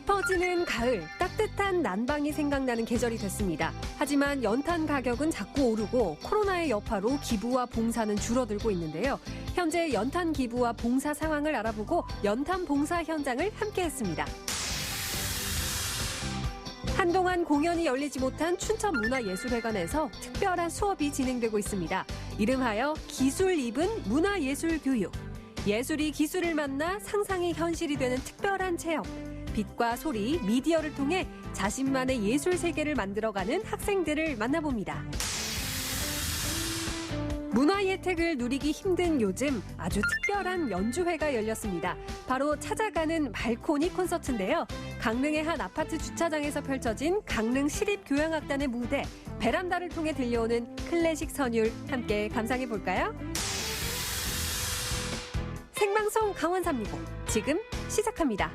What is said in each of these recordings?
깊어지는 가을, 따뜻한 난방이 생각나는 계절이 됐습니다. 하지만 연탄 가격은 자꾸 오르고 코로나의 여파로 기부와 봉사는 줄어들고 있는데요. 현재 연탄 기부와 봉사 상황을 알아보고 연탄 봉사 현장을 함께했습니다. 한동안 공연이 열리지 못한 춘천문화예술회관에서 특별한 수업이 진행되고 있습니다. 이름하여 기술 입은 문화예술교육. 예술이 기술을 만나 상상이 현실이 되는 특별한 체험. 빛과 소리, 미디어를 통해 자신만의 예술 세계를 만들어가는 학생들을 만나봅니다. 문화 혜택을 누리기 힘든 요즘 아주 특별한 연주회가 열렸습니다. 바로 찾아가는 발코니 콘서트인데요. 강릉의 한 아파트 주차장에서 펼쳐진 강릉 시립교향악단의 무대, 베란다를 통해 들려오는 클래식 선율 함께 감상해 볼까요? 생방송 강원 365 지금 시작합니다.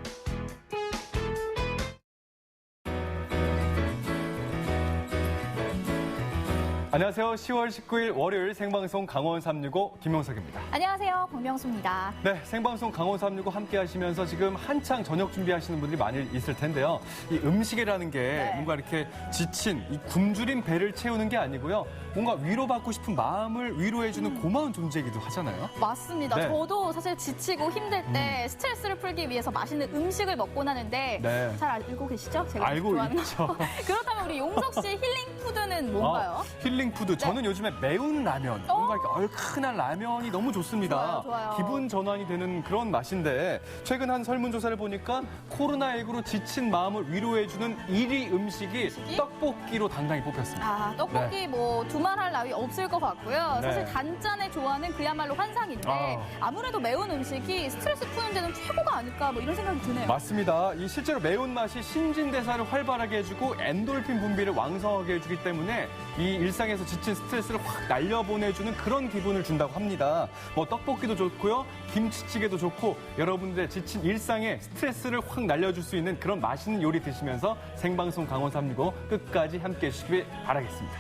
안녕하세요. 10월 19일 월요일 생방송 강원 365 김용석입니다. 안녕하세요. 공명수입니다. 네, 생방송 강원 365 함께 하시면서 지금 한창 저녁 준비하시는 분들이 많이 있을 텐데요. 이 음식이라는 게 뭔가 이렇게 지친 이 굶주린 배를 채우는 게 아니고요. 뭔가 위로받고 싶은 마음을 위로해주는 고마운 존재이기도 하잖아요. 맞습니다. 네. 저도 사실 지치고 힘들 때 스트레스를 풀기 위해서 맛있는 음식을 먹곤 하는데 네. 잘 알고 계시죠? 제가 알고 좋아하는 있죠. 거. 그렇다면 우리 용석 씨 힐링 푸드는 뭔가요? 힐링 푸드. 저는 요즘에 매운 라면, 뭔가 이렇게 얼큰한 라면이 너무 좋습니다. 좋아요. 기분 전환이 되는 그런 맛인데 최근 한 설문조사를 보니까 코로나19로 지친 마음을 위로해주는 1위 음식이 떡볶이로 당당히 뽑혔습니다. 아, 떡볶이 뭐 두말할 나위 없을 것 같고요. 네. 사실 단짠의 조화는 그야말로 환상인데 아무래도 매운 음식이 스트레스 푸는 데는 최고가 아닐까 뭐 이런 생각이 드네요. 맞습니다. 이 실제로 매운맛이 신진대사를 활발하게 해주고 엔돌핀 분비를 왕성하게 해주기 때문에 이 일상에서 지친 스트레스를 확 날려보내주는 그런 기분을 준다고 합니다. 뭐 떡볶이도 좋고요. 김치찌개도 좋고 여러분들의 지친 일상에 스트레스를 확 날려줄 수 있는 그런 맛있는 요리 드시면서 생방송 강원 365 끝까지 함께해 주시길 바라겠습니다.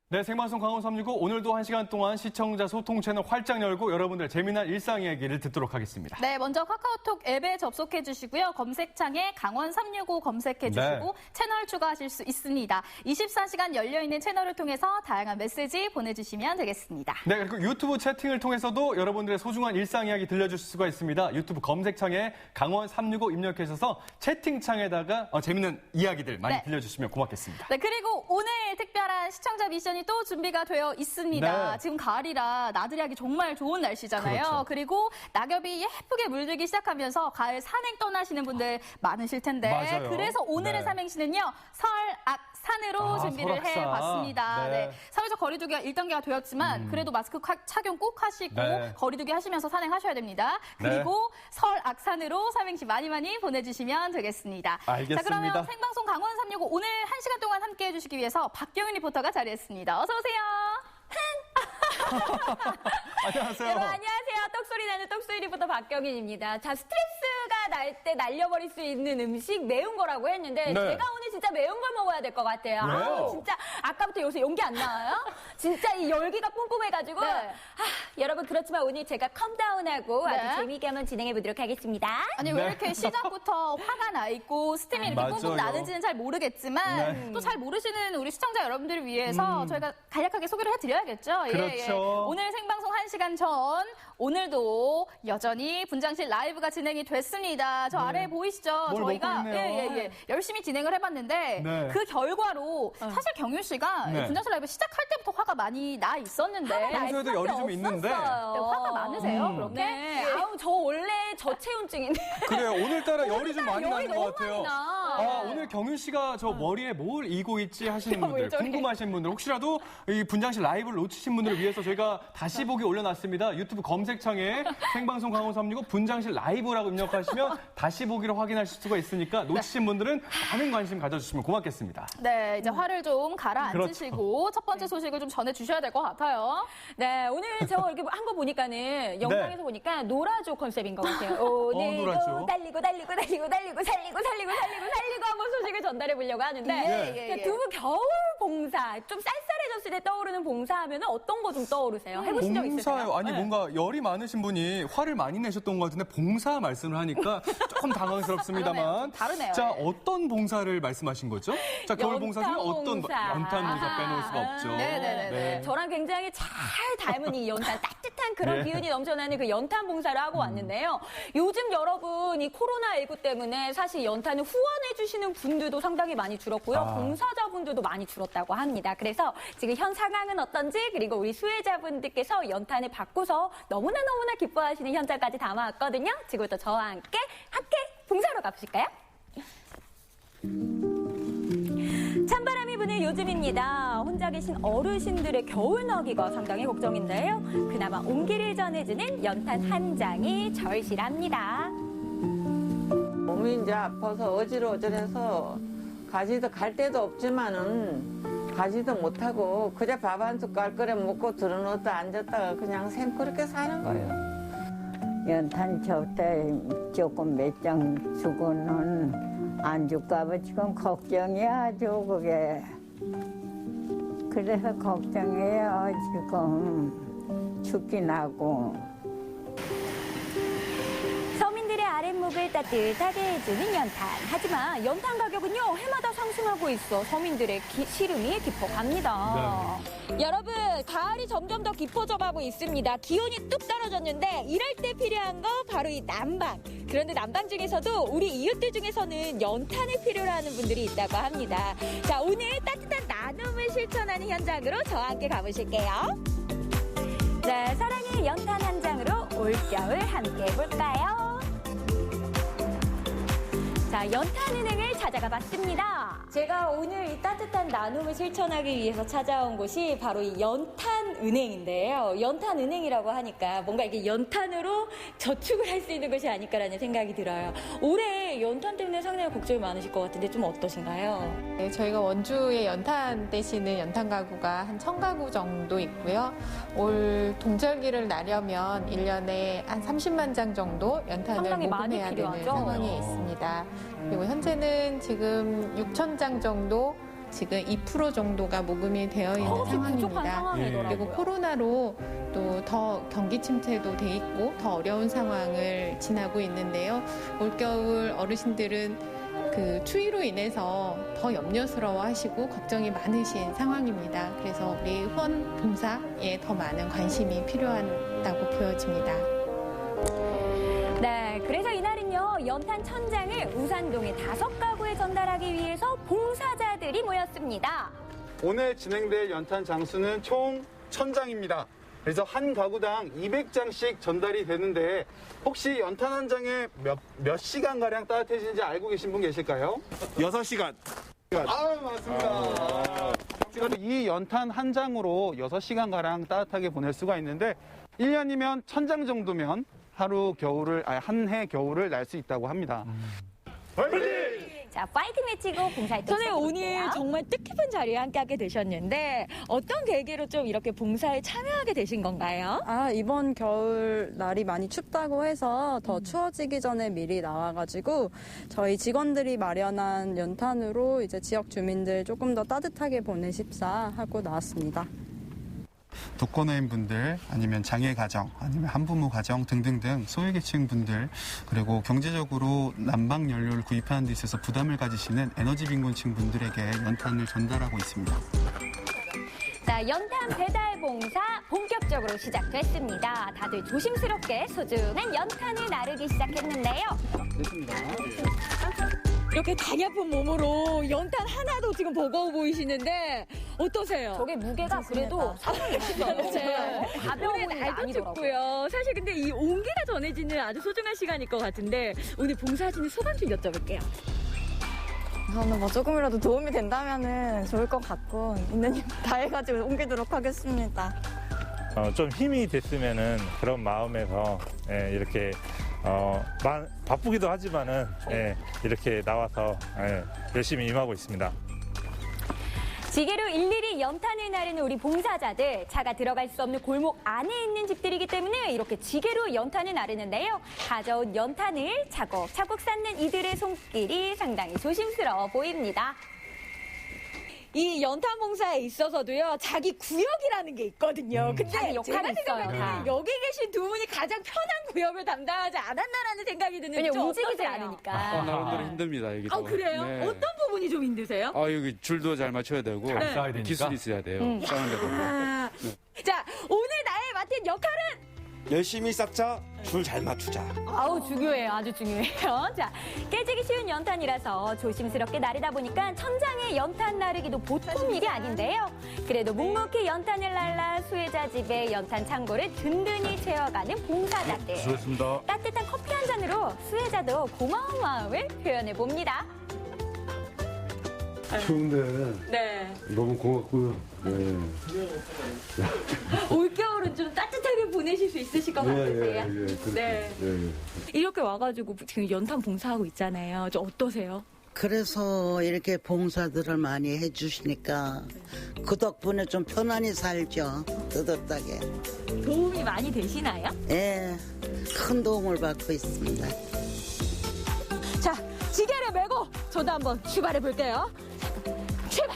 네, 생방송 강원 365 오늘도 1시간 동안 시청자 소통 채널 활짝 열고 여러분들의 재미난 일상 이야기를 듣도록 하겠습니다. 네, 먼저 카카오톡 앱에 접속해 주시고요. 검색창에 강원 365 검색해 주시고 채널 추가하실 수 있습니다. 24시간 열려있는 채널을 통해서 다양한 메시지 보내주시면 되겠습니다. 네, 그리고 유튜브 채팅을 통해서도 여러분들의 소중한 일상 이야기 들려주실 수가 있습니다. 유튜브 검색창에 강원 365 입력하셔서 채팅창에다가 재미있는 이야기들 많이 들려주시면 고맙겠습니다. 네, 그리고 오늘 특별한 시청자 미션이 또 준비가 되어 있습니다. 네. 지금 가을이라 나들이 하기 정말 좋은 날씨잖아요. 그렇죠. 그리고 낙엽이 예쁘게 물들기 시작하면서 가을 산행 떠나시는 분들 많으실 텐데 맞아요. 그래서 오늘의 삼행시는요. 설악산으로 준비를 설악산. 해봤습니다. 네. 사회적 거리두기가 1단계가 되었지만 그래도 마스크 착용 꼭 하시고 거리두기 하시면서 산행하셔야 됩니다. 그리고 설악산으로 삼행시 많이 보내주시면 되겠습니다. 알겠습니다. 자, 그러면 생방송 강원 365 오늘 1시간 동안 함께해 주시기 위해서 박경윤 리포터가 자리했습니다. 어서 오세요. 안녕하세요. 여러분 안녕하세요. 똑소리 나는 똑소리 리포터 박경인입니다. 자, 스트레스가 날 때 날려버릴 수 있는 음식 매운 거라고 했는데 제가 오늘 진짜 매운 걸 먹어야 될 것 같아요. 아우, 진짜 아까부터 요새 연기 안 나와요? 진짜 이 열기가 뿜뿜해가지고 여러분 그렇지만 오늘 제가 컴다운하고 아주 재미있게 한번 진행해보도록 하겠습니다. 아니 왜 이렇게 시작부터 화가 나 있고 스팀이 이렇게 뿜뿜 나는지는 잘 모르겠지만 또 잘 모르시는 우리 시청자 여러분들을 위해서 저희가 간략하게 소개를 해드려야겠죠. 그렇죠. 오늘 생방송 1시간 전 오늘도 여전히 분장실 라이브가 진행이 됐습니다. 저 아래에 보이시죠? 뭘 저희가 먹고 있네요. 열심히 진행을 해봤는데 그 결과로 사실 경윤 씨가 분장실 라이브 시작할 때부터 화가 많이 나 있었는데 평소에도 열이 좀 있는데 화가 많으세요? 그렇게? 네. 아우 저 원래 저체온증인데. 그래요. 오늘따라 열이 좀 많이 나는 것 같아요. 많이 나. 오늘 경윤 씨가 저 머리에 뭘 이고 있지 하시는 분들, 궁금하신 분들, 혹시라도 이 분장실 라이브를 놓치신 분들을 위해서 저희가 다시 보기 올려놨습니다. 유튜브 검색창에 생방송 강원 365 분장실 라이브라고 입력하시면 다시 보기로 확인하실 수가 있으니까 놓치신 분들은 많은 관심 가져주시면 고맙겠습니다. 네, 이제 화를 좀 가라앉으시고 첫 번째 소식을 좀 전해주셔야 될 것 같아요. 네, 오늘 저 이렇게 한 거 보니까는 영상에서 보니까 놀아줘 컨셉인 것 같아요. 오늘도 놀아줘. 달리고 살리고 한번 소식을 전달해 보려고 하는데 두 분 겨울 봉사, 좀 쌀쌀해졌을 때 떠오르는 봉사하면 어떤 거 좀 떠오르세요? 해보신 적 있으세요? 봉사요? 아니, 뭔가 열이 많으신 분이 화를 많이 내셨던 것 같은데 봉사 말씀을 하니까 조금 당황스럽습니다만. 다르네요. 자, 어떤 봉사를 말씀하신 거죠? 자, 겨울 봉사 중에 어떤 봉사. 연탄 봉사 빼놓을 수가 없죠. 네네네. 네. 저랑 굉장히 잘 닮은 이 연탄, 따뜻한 그런 네. 기운이 넘쳐나는 그 연탄 봉사를 하고 왔는데요. 요즘 여러분 이 코로나19 때문에 사실 연탄을 후원해 주시는 분들도 상당히 많이 줄었고요. 봉사자분들도 많이 줄었다고 합니다. 그래서 지금 현 상황은 어떤지 그리고 우리 수혜자분들께서 연탄을 받고서 너무나 기뻐하시는 현장까지 담아왔거든요. 지금부터 저와 함께 봉사로 가보실까요? 찬바람이 부는 요즘입니다. 혼자 계신 어르신들의 겨울 나기가 상당히 걱정인데요. 그나마 온기를 전해주는 연탄 한 장이 절실합니다. 몸이 이제 아파서 어지러워져서 가지도 갈 데도 없지만은 가지도 못하고 그저 밥 한 숟갈 끓여 먹고 들어놓다 앉았다가 그냥 샘그렇게 사는 거예요. 연탄 저때 조금 몇 장 주고는 안 줄까봐 지금 걱정이야 아주 그게. 그래서 걱정해요 지금 죽긴 하고. 서민들의 아랫목을 따뜻하게 해주는 연탄. 하지만 연탄 가격은요 해마다 상승하고 있어 서민들의 시름이 깊어갑니다. 여러분 가을이 점점 더 깊어져 가고 있습니다. 기온이 뚝 떨어졌는데 이럴 때 필요한 거 바로 이 난방. 그런데 난방 중에서도 우리 이웃들 중에서는 연탄을 필요로 하는 분들이 있다고 합니다. 자, 오늘 따뜻한 나눔을 실천하는 현장으로 저와 함께 가보실게요. 네, 사랑의 연탄 한 장으로 올겨울 함께 해볼까요? 자, 연탄은행을 찾아가 봤습니다. 제가 오늘 이 따뜻한 나눔을 실천하기 위해서 찾아온 곳이 바로 이 연탄은행인데요. 연탄은행이라고 하니까 뭔가 이게 연탄으로 저축을 할 수 있는 것이 아닐까라는 생각이 들어요. 올해 연탄 때문에 상당히 걱정이 많으실 것 같은데 좀 어떠신가요? 네, 저희가 원주에 연탄 떼시는 연탄 가구가 한 1000가구 정도 있고요. 올 동절기를 나려면 1년에 한 30만 장 정도 연탄을 상당히 많이 모금해야 되는 필요하죠. 상황에 있습니다. 그리고 현재는 지금 6,000장 정도, 지금 2% 정도가 모금이 되어 있는 부족한 상황입니다. 상황이더라고요. 그리고 코로나로 또 더 경기 침체도 돼 있고 더 어려운 상황을 지나고 있는데요. 올겨울 어르신들은 그 추위로 인해서 더 염려스러워 하시고 걱정이 많으신 상황입니다. 그래서 우리 후원 봉사에 더 많은 관심이 필요하다고 보여집니다. 네, 그래서 이날은요, 연탄 1000장을 우산동의 5가구에 전달하기 위해서 봉사자들이 모였습니다. 오늘 진행될 연탄 장수는 총 1000장입니다. 그래서 한 가구당 200장씩 전달이 되는데 혹시 연탄 한 장에 몇 시간가량 따뜻해지는지 알고 계신 분 계실까요? 6시간. 아, 맞습니다. 이 연탄 한 장으로 6시간가량 따뜻하게 보낼 수가 있는데 1년이면 1000장 정도면 한 해 겨울을 날 수 있다고 합니다. 자, 파이팅 외치고 봉사활동 저는 오늘 정말 뜻깊은 자리에 함께하게 되셨는데 어떤 계기로 좀 이렇게 봉사에 참여하게 되신 건가요? 이번 겨울 날이 많이 춥다고 해서 더 추워지기 전에 미리 나와가지고 저희 직원들이 마련한 연탄으로 이제 지역 주민들 조금 더 따뜻하게 보내십사 하고 나왔습니다. 독거노인 분들, 아니면 장애 가정, 아니면 한부모 가정 등등등 소외계층 분들, 그리고 경제적으로 난방 연료를 구입하는 데 있어서 부담을 가지시는 에너지 빈곤층 분들에게 연탄을 전달하고 있습니다. 자, 연탄 배달 봉사 본격적으로 시작됐습니다. 다들 조심스럽게 소중한 연탄을 나르기 시작했는데요. 됐습니다. 이렇게 가냘픈 몸으로 연탄 하나도 지금 버거워 보이시는데 어떠세요? 저게 무게가 그래도 상당히 있어요. 가벼운 건 아니더라고요. 사실 근데 이 온기가 전해지는 아주 소중한 시간일 것 같은데 오늘 봉사하시는 소감 좀 여쭤볼게요. 저는 뭐 조금이라도 도움이 된다면은 좋을 것 같고 있는 힘 다해가지고 옮기도록 하겠습니다. 좀 힘이 됐으면은 그런 마음에서 이렇게 바쁘기도 하지만은 이렇게 나와서 열심히 임하고 있습니다. 지게로 일일이 연탄을 나르는 우리 봉사자들, 차가 들어갈 수 없는 골목 안에 있는 집들이기 때문에 이렇게 지게로 연탄을 나르는데요. 가져온 연탄을 차곡차곡 쌓는 이들의 손길이 상당히 조심스러워 보입니다. 이 연탄 봉사에 있어서도요, 자기 구역이라는 게 있거든요. 근데 자기 역할이 제가 있어요, 생각하는 다. 여기 계신 두 분이 가장 편한 구역을 담당하지 않았나라는 생각이 드는데. 왜냐면 좀 움직이지 어떠세요? 않으니까. 나름대로 힘듭니다, 여기도. 아, 그래요? 네. 어떤 부분이 좀 힘드세요? 여기 줄도 잘 맞춰야 되고, 잘 쌓아야 되니까. 기술이 있어야 돼요. 쌓는데도. 아, 자, 오늘 나의 맡은 역할은 열심히 쌓자, 줄 잘 맞추자. 아우 중요해요. 아주 중요해요. 자, 깨지기 쉬운 연탄이라서 조심스럽게 나르다 보니까 천장에 연탄 나르기도 보통 일이 아닌데요. 그래도 묵묵히 연탄을 날라 수혜자 집에 연탄 창고를 든든히 채워가는 봉사자들. 수고했습니다. 따뜻한 커피 한 잔으로 수혜자도 고마운 마음을 표현해 봅니다. 추운데 네. 너무 고맙고요. 네. 올겨울은 좀 따뜻하게 보내실 수 있으실 것 같으세요? 네. 이렇게 와가지고 지금 연탄 봉사하고 있잖아요. 좀 어떠세요? 그래서 이렇게 봉사들을 많이 해주시니까 그 덕분에 좀 편안히 살죠. 뜨뜻하게. 도움이 많이 되시나요? 예, 큰 도움을 받고 있습니다. 자, 지게를 메고 저도 한번 출발해 볼게요. 출발!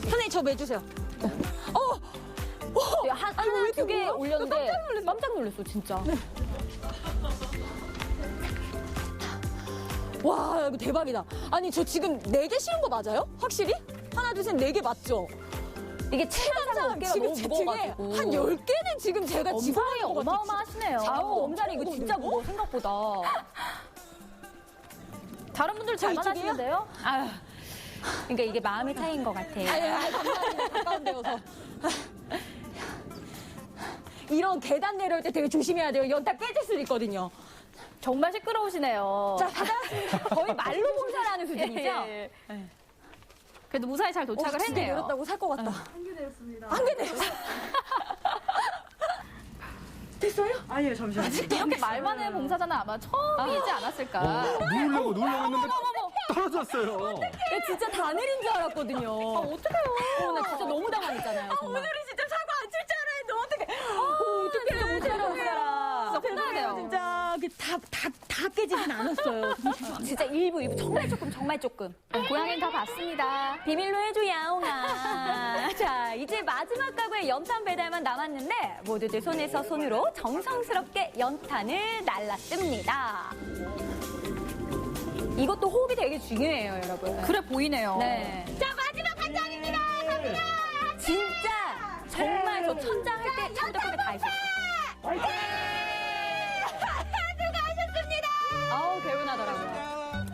선생님, 저 매주세요. 하나, 두 개 올렸는데 깜짝 놀랐어, 진짜. 네. 와, 이거 대박이다. 아니, 저 지금 4개 씌운 거 맞아요? 확실히? 하나, 둘, 셋, 4개 맞죠? 이게 체감상 어깨가 너무 무거워가지고. 한 10개는 지금 제가 엄살이 어마어마하시네요. 아우, 엄살이 이거 진짜 무거워, 생각보다. 다른 분들 잘만 이쪽이요? 하시는데요? 아유, 그러니까 이게 마음의 차이인 것 같아요. 감사합니다. 가까운 데여서. 이런 계단 내려올 때 되게 조심해야 돼요. 연탄 깨질 수도 있거든요. 정말 시끄러우시네요. 자, 받아왔습니다. 거의 말로 봉사하는 수준이죠? 예. 그래도 무사히 잘 도착을 두개 했네요. 내렸다고 살 것 같다. 한 개 내렸습니다. 한 개 내렸어요? 됐어요? 아니요, 잠시만요. 이렇게 말 많은 봉사자는 아마 처음이지 않았을까. 누르려고 했는데 떨어졌어요. 야, 진짜 다 내린 줄 알았거든요. 어떡해요. 나 진짜 너무 당황했잖아요. 정말. 오늘은 진짜 사고 안 칠 줄 알았는데 어떡해. 어떡해. 못 살아, 못 살아. 진짜 혼나야 돼요. 진짜 다 깨지진 않았어요. 진짜 일부 정말 조금. 고양이는 다 봤습니다. 비밀로 해줘, 야옹아. 자, 이제 마지막 가구의 연탄 배달만 남았는데 모두들 손에서 손으로 정성스럽게 연탄을 날랐습니다. 이것도 호흡이 되게 중요해요, 여러분. 그래 보이네요. 네. 자, 마지막 한 장입니다. 갑니다. 진짜 정말 저 천장 할 때 참도 끝에 다 했어요. 수고하셨습니다. 아우, 개운하더라고요.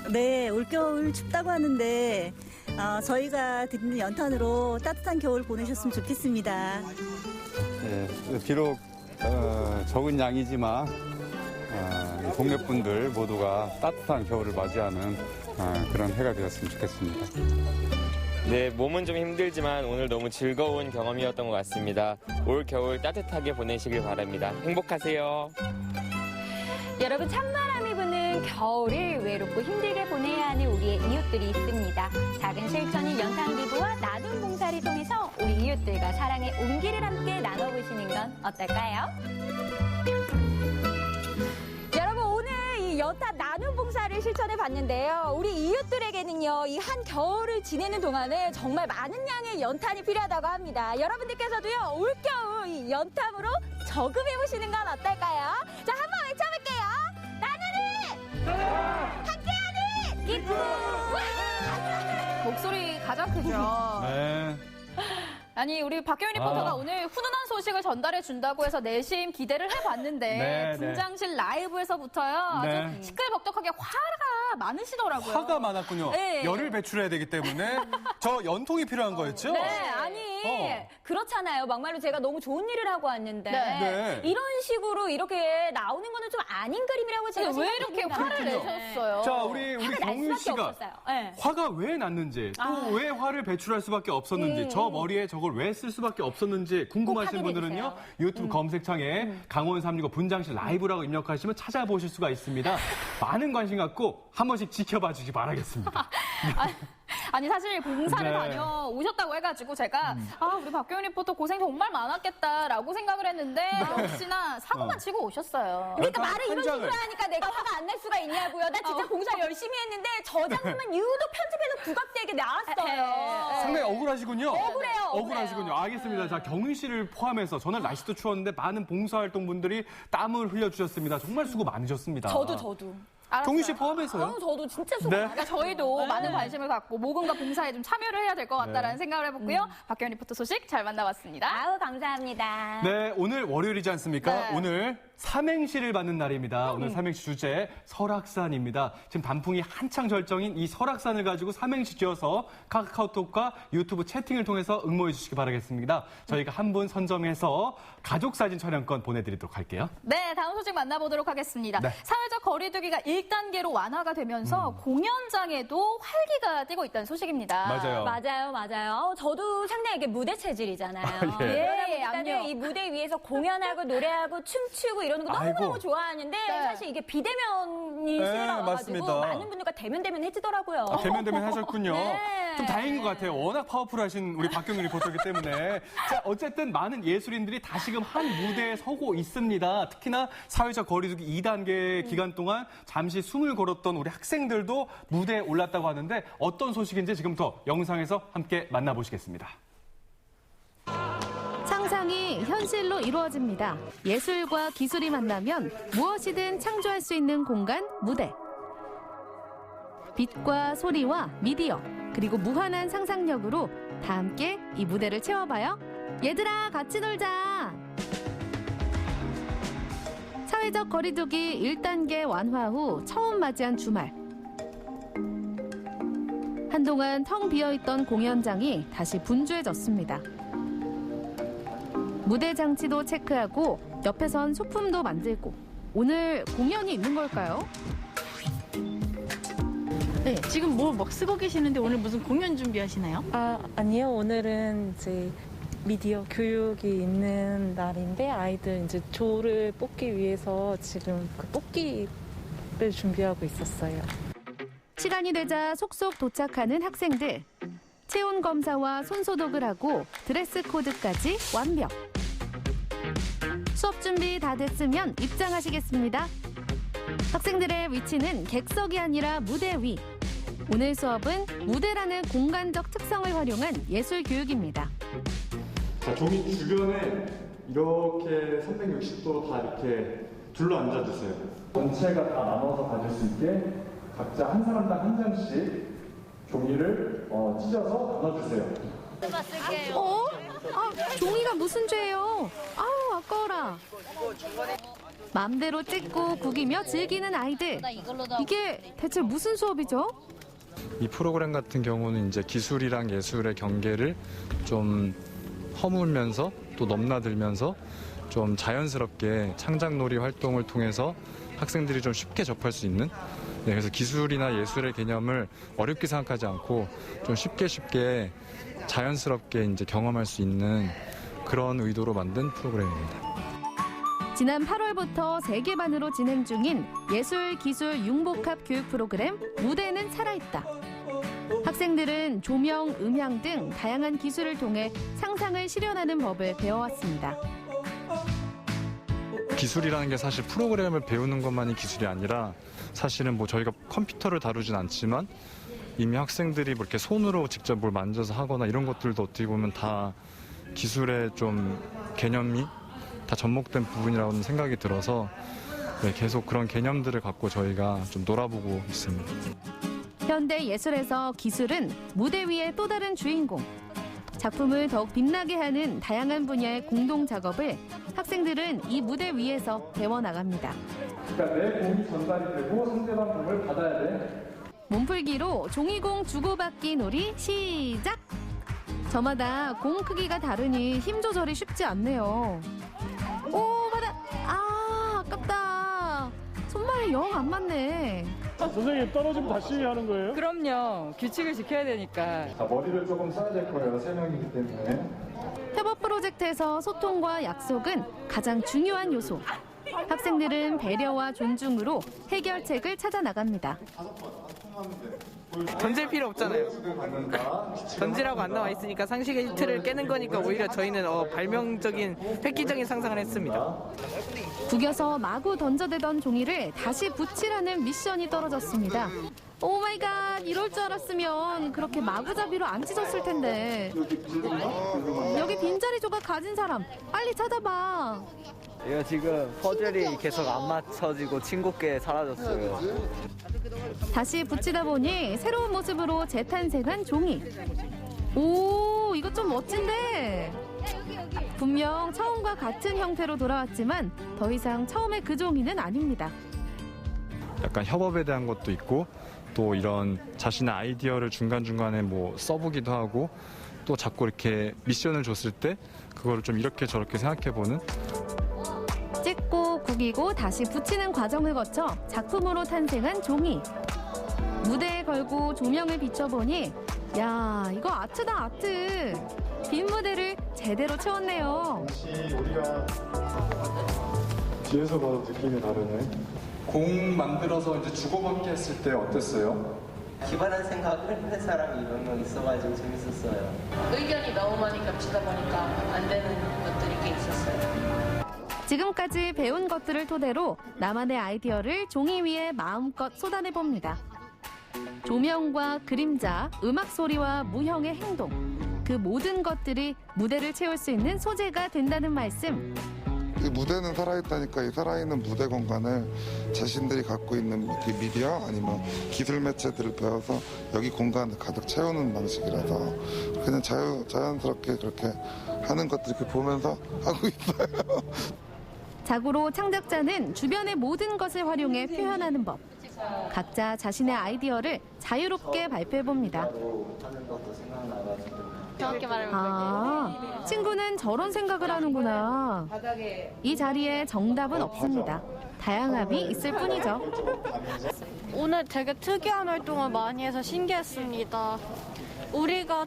네, 올겨울 춥다고 하는데 저희가 드리는 연탄으로 따뜻한 겨울 보내셨으면 좋겠습니다. 네, 비록 적은 양이지만 동네 분들 모두가 따뜻한 겨울을 맞이하는 그런 해가 되었으면 좋겠습니다. 네, 몸은 좀 힘들지만 오늘 너무 즐거운 경험이었던 것 같습니다. 올 겨울 따뜻하게 보내시길 바랍니다. 행복하세요. 여러분, 찬바람이 부는 겨울을 외롭고 힘들게 보내야 하는 우리의 이웃들이 있습니다. 작은 실천인 연탄 기부와 나눔 봉사를 통해서 우리 이웃들과 사랑의 온기를 함께 나눠보시는 건 어떨까요? 여러분, 오늘 이 연탄 나눔 봉사를 실천해 봤는데요. 우리 이웃들에게는요, 이 한 겨울을 지내는 동안에 정말 많은 양의 연탄이 필요하다고 합니다. 여러분들께서도요, 올겨울 이 연탄으로 저금해보시는 건 어떨까요? 자, 한번 외쳐볼게요. 나누는! 함께하는! 기쁨! 목소리 가장 크죠. 네. 아니, 우리 박경윤 리포터가 오늘 훈훈한 소식을 전달해 준다고 해서 내심 기대를 해봤는데 네, 분장실 라이브에서부터요 아주 네. 시끌벅적하게 화가 많으시더라고요. 화가 많았군요. 네. 열을 배출해야 되기 때문에 저 연통이 필요한 거였죠? 네, 아니 그렇잖아요. 막말로 제가 너무 좋은 일을 하고 왔는데 네. 이런 식으로 이렇게 나오는 거는 좀 아닌 그림이라고 제가 근데 왜 생각합니다. 이렇게 화를 내셨어요? 자, 우리 화가 날 경윤 수밖에 씨가 없었어요. 네. 화가 왜 났는지 또 왜 화를 배출할 수밖에 없었는지 저 머리에 저걸 왜 쓸 수밖에 없었는지 궁금하신 분들은요. 유튜브 검색창에 강원 365 분장실 라이브라고 입력하시면 찾아보실 수가 있습니다. 많은 관심 갖고 한 번씩 지켜봐 주시기 바라겠습니다. 아니 사실 봉사를 네. 다녀오셨다고 해가지고 제가 우리 박경윤 리포터 고생 정말 많았겠다라고 생각을 했는데 역시나 사고만 치고 오셨어요. 그러니까 말을 이런 식으로 하니까 내가 화가 안 날 수가 있냐고요. 나 진짜 봉사 열심히 했는데 저 장면만 유독 편집해서 부각되게 나왔어요. 상당히 억울하시군요. 억울해요. 억울하시군요. 알겠습니다. 자, 경희 씨를 포함해서 전날 날씨도 추웠는데 많은 봉사활동 분들이 땀을 흘려주셨습니다. 정말 수고 많으셨습니다. 저도. 경희 씨 포함해서요? 저도 진짜 수고 네. 그러니까 저희도 많은 관심을 갖고 모금과 봉사에 좀 참여를 해야 될 것 같다라는 생각을 해봤고요. 박경희 리포터 소식 잘 만나봤습니다. 아우, 감사합니다. 네, 오늘 월요일이지 않습니까? 네. 오늘 삼행시를 받는 날입니다. 오늘 삼행시 주제 설악산입니다. 지금 단풍이 한창 절정인 이 설악산을 가지고 삼행시 지어서 카카오톡과 유튜브 채팅을 통해서 응모해 주시기 바라겠습니다. 저희가 한 분 선정해서 가족사진 촬영권 보내드리도록 할게요. 네, 다음 소식 만나보도록 하겠습니다. 네. 사회적 거리두기가 1단계로 완화가 되면서 공연장에도 활기가 띠고 있다는 소식입니다. 맞아요. 저도 상당히 이게 무대 체질이잖아요. 예. 예, 그러니까 이 무대 위에서 공연하고 노래하고 춤추고 이러는 거 너무너무 아이고. 좋아하는데 사실 이게 비대면이 네, 싫어가지고 맞습니다. 많은 분들과 대면 해지더라고요. 대면 하셨군요. 네. 좀 다행인 것 같아요. 워낙 파워풀하신 우리 박경희 리포터이기 때문에. 자, 어쨌든 많은 예술인들이 다시금 한 무대에 서고 있습니다. 특히나 사회적 거리두기 2단계 기간 동안 잠시 숨을 걸었던 우리 학생들도 무대에 올랐다고 하는데 어떤 소식인지 지금부터 영상에서 함께 만나보시겠습니다. 상상이 현실로 이루어집니다. 예술과 기술이 만나면 무엇이든 창조할 수 있는 공간, 무대. 빛과 소리와 미디어, 그리고 무한한 상상력으로 다 함께 이 무대를 채워봐요. 얘들아, 같이 놀자! 사회적 거리두기 1단계 완화 후 처음 맞이한 주말. 한동안 텅 비어있던 공연장이 다시 분주해졌습니다. 무대 장치도 체크하고 옆에선 소품도 만들고 오늘 공연이 있는 걸까요? 네, 지금 뭐 막 쓰고 계시는데 오늘 무슨 공연 준비하시나요? 아니요. 오늘은 이제 미디어 교육이 있는 날인데 아이들 이제 조를 뽑기 위해서 지금 그 뽑기를 준비하고 있었어요. 시간이 되자 속속 도착하는 학생들. 체온 검사와 손 소독을 하고 드레스 코드까지 완벽. 수업 준비 다 됐으면 입장하시겠습니다. 학생들의 위치는 객석이 아니라 무대 위. 오늘 수업은 무대라는 공간적 특성을 활용한 예술 교육입니다. 자, 종이 주변에 이렇게 360도 다 이렇게 둘러 앉아주세요. 전체가 다 나눠서 받을 수 있게 각자 한 사람당 한 장씩 종이를 찢어서 나눠주세요. 어? 종이가 무슨 죄예요? 아우, 아까워라. 맘대로 찍고 구기며 즐기는 아이들. 이게 대체 무슨 수업이죠? 이 프로그램 같은 경우는 이제 기술이랑 예술의 경계를 좀 허물면서 또 넘나들면서 좀 자연스럽게 창작놀이 활동을 통해서 학생들이 좀 쉽게 접할 수 있는, 그래서 기술이나 예술의 개념을 어렵게 생각하지 않고 좀 쉽게 자연스럽게 이제 경험할 수 있는 그런 의도로 만든 프로그램입니다. 지난 8월부터 3개 반으로 진행 중인 예술, 기술, 융복합 교육 프로그램 무대는 살아있다. 학생들은 조명, 음향 등 다양한 기술을 통해 상상을 실현하는 법을 배워왔습니다. 기술이라는 게 사실 프로그램을 배우는 것만이 기술이 아니라 사실은 뭐 저희가 컴퓨터를 다루진 않지만 이미 학생들이 뭐 이렇게 손으로 직접 뭘 만져서 하거나 이런 것들도 어떻게 보면 다 기술의 좀 개념이 다 접목된 부분이라고는 생각이 들어서 계속 그런 개념들을 갖고 저희가 좀 놀아보고 있습니다. 현대 예술에서 기술은 무대 위의 또 다른 주인공. 작품을 더욱 빛나게 하는 다양한 분야의 공동 작업을 학생들은 이 무대 위에서 배워나갑니다. 그러니까 내 공이 전달이 되고 상대방 공을 받아야 돼. 몸풀기로 종이공 주고받기 놀이 시작! 저마다 공 크기가 다르니 힘 조절이 쉽지 않네요. 오, 받아! 아, 아깝다. 손발이 영 안 맞네. 선생님, 떨어지면 다시 하는 거예요? 그럼요. 규칙을 지켜야 되니까. 자, 머리를 조금 써야 될 거예요. 3명이기 때문에. 협업 프로젝트에서 소통과 약속은 가장 중요한 요소. 학생들은 배려와 존중으로 해결책을 찾아 나갑니다. 던질 필요 없잖아요. 던지라고 안 나와 있으니까 상식의 틀을 깨는 거니까 오히려 저희는 발명적인 획기적인 상상을 했습니다. 구겨서 마구 던져대던 종이를 다시 붙이라는 미션이 떨어졌습니다. 오 마이 갓, 이럴 줄 알았으면 그렇게 마구잡이로 안 찢었을 텐데. 여기 빈자리 조각 가진 사람 빨리 찾아봐. 이거 지금 퍼즐이 계속 안 맞춰지고 싱겁게 사라졌어요. 다시 붙이다 보니 새로운 모습으로 재탄생한 종이. 오, 이거 좀 멋진데? 분명 처음과 같은 형태로 돌아왔지만 더 이상 처음의 그 종이는 아닙니다. 약간 협업에 대한 것도 있고 또 이런 자신의 아이디어를 중간중간에 뭐 써보기도 하고 또 자꾸 이렇게 미션을 줬을 때 그거를 좀 이렇게 저렇게 생각해보는 찍고 구기고 다시 붙이는 과정을 거쳐 작품으로 탄생한 종이. 무대에 걸고 조명을 비춰보니 야, 이거 아트다, 아트. 빈 무대를 제대로 채웠네요. 우리가 뒤에서 봐도 느낌이 다르네. 공 만들어서 이제 주고받기 했을 때 어땠어요? 기발한 생각을 할 사람이 몇 명 있어가지고 재밌었어요. 의견이 너무 많이 겹치다 보니까 안 되는 것들이 꽤 있었어요. 지금까지 배운 것들을 토대로 나만의 아이디어를 종이 위에 마음껏 쏟아내봅니다. 조명과 그림자, 음악 소리와 무형의 행동, 그 모든 것들이 무대를 채울 수 있는 소재가 된다는 말씀. 이 무대는 살아있다니까 이 살아있는 무대 공간을 자신들이 갖고 있는 미디어 아니면 기술 매체들을 배워서 여기 공간을 가득 채우는 방식이라서 그냥 자연스럽게 그렇게 하는 것들 이렇게 보면서 하고 있어요. 자고로 창작자는 주변의 모든 것을 활용해 표현하는 법. 각자 자신의 아이디어를 자유롭게 발표해봅니다. 정확히 말하면 아, 친구는 저런 생각을 하는구나. 이 자리에 정답은 없습니다. 다양함이 있을 뿐이죠. 오늘 되게 특이한 활동을 많이 해서 신기했습니다. 우리가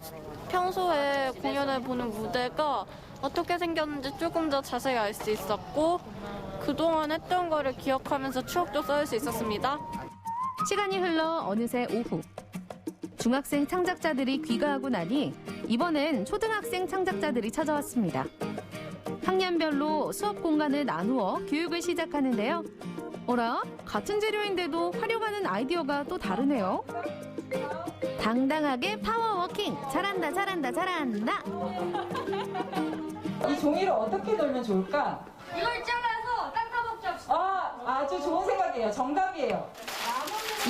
평소에 공연을 보는 무대가 어떻게 생겼는지 조금 더 자세히 알 수 있었고 그동안 했던 거를 기억하면서 추억도 쌓을 수 있었습니다. 시간이 흘러 어느새 오후. 중학생 창작자들이 귀가하고 나니 이번엔 초등학생 창작자들이 찾아왔습니다. 학년별로 수업 공간을 나누어 교육을 시작하는데요. 어라? 같은 재료인데도 활용하는 아이디어가 또 다르네요. 당당하게 파워워킹! 잘한다, 잘한다, 잘한다! 이 종이를 어떻게 돌면 좋을까? 이걸 잘라서 닦아먹자. 아주 좋은 생각이에요. 정답이에요.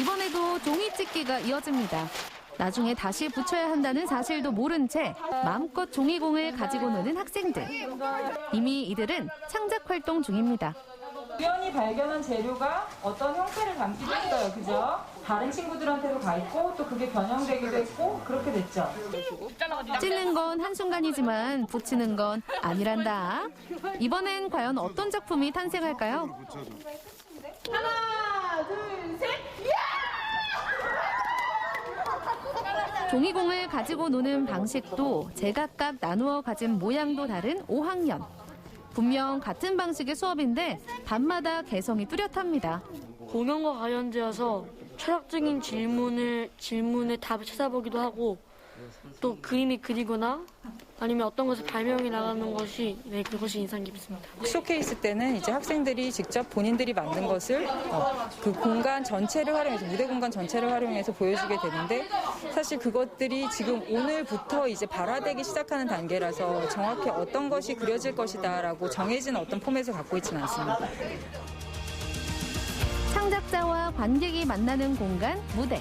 이번에도 종이 찢기가 이어집니다. 나중에 다시 붙여야 한다는 사실도 모른 채 마음껏 종이공을 가지고 노는 학생들. 이미 이들은 창작 활동 중입니다. 우연히 발견한 재료가 어떤 형태를 담기도 했어요. 그죠? 다른 친구들한테도 가 있고 또 그게 변형되기도 했고 그렇게 됐죠. 찢는 건 한순간이지만 붙이는 건 아니란다. 이번엔 과연 어떤 작품이 탄생할까요? 하나, 둘, 셋. 종이공을 가지고 노는 방식도 제각각 나누어 가진 모양도 다른 5학년. 분명 같은 방식의 수업인데 밤마다 개성이 뚜렷합니다. 공연과 관련되어서 철학적인 질문에 답을 찾아보기도 하고 또 그림이 그리거나 아니면 어떤 것을 발명해 나가는 것이 그것이 인상 깊습니다. 쇼케이스 때는 이제 학생들이 직접 본인들이 만든 것을 그 공간 전체를 활용해서 무대 공간 전체를 활용해서 보여주게 되는데 사실 그것들이 지금 오늘부터 이제 발화되기 시작하는 단계라서 정확히 어떤 것이 그려질 것이다라고 정해진 어떤 포맷을 갖고 있지는 않습니다. 창작자와 관객이 만나는 공간, 무대.